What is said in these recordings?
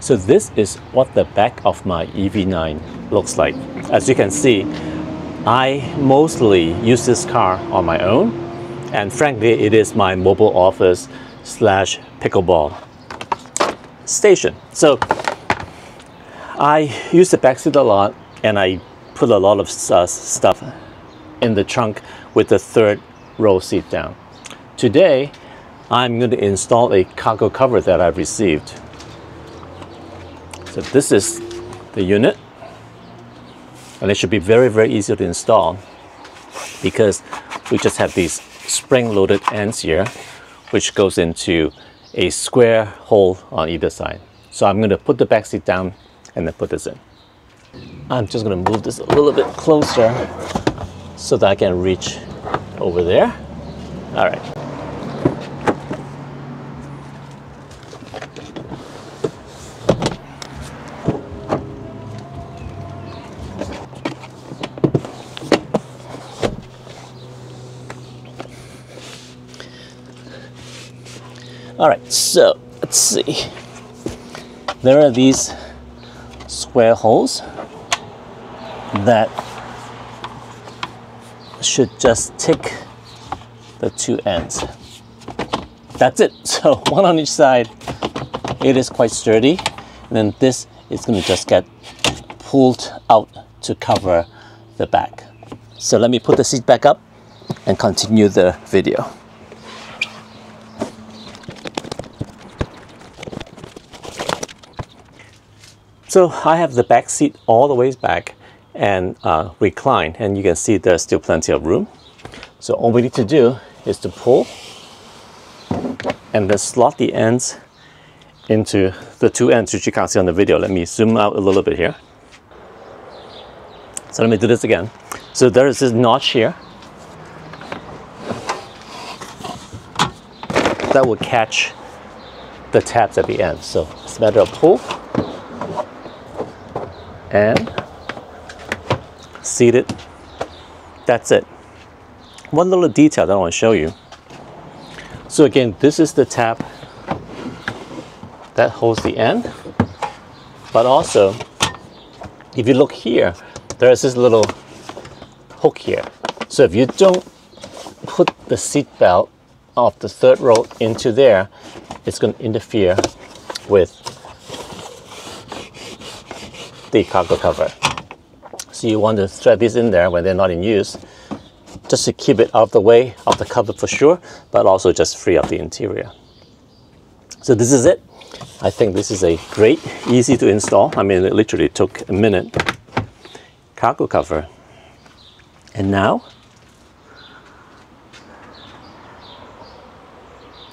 So this is what the back of my EV9 looks like. As you can see, I mostly use this car on my own, and frankly it is my mobile office slash pickleball station. So I use the back seat a lot, and I put a lot of stuff in the trunk with the third row seat down. Today I'm going to install a cargo cover that I've received. So this is the unit, and it should be very easy to install because we just have these spring-loaded ends here, which goes into a square hole on either side. So I'm going to put the back seat down and then put this in. I'm just going to move this a little bit closer so that I can reach over there. All right. All right, so let's see. There are these square holes that should just tick the two ends. That's it. So one on each side. It is quite sturdy, and then this is going to just get pulled out to cover the back. So let me put the seat back up and continue the video. So I have the back seat all the way back and reclined, and you can see there's still plenty of room. So all we need to do is to pull and then slot the ends into the two ends, which you can't see on the video. Let me zoom out a little bit here. So let me do this again. So there is this notch here that will catch the tabs at the end. So it's a matter of pull and seat it. That's it. One little detail that I want to show you. So again, this is the tab that holds the end, but also if you look here, there is this little hook here. So if you don't put the seat belt of the third row into there, it's going to interfere with the cargo cover. So you want to thread these in there when they're not in use, just to keep it out of the way of the cover for sure, but also just free up the interior. So this is it. I think this is a great, easy to install. I mean, it literally took a minute. Cargo cover. And now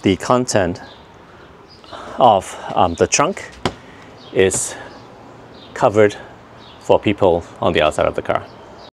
the content of the trunk is covered for people on the outside of the car.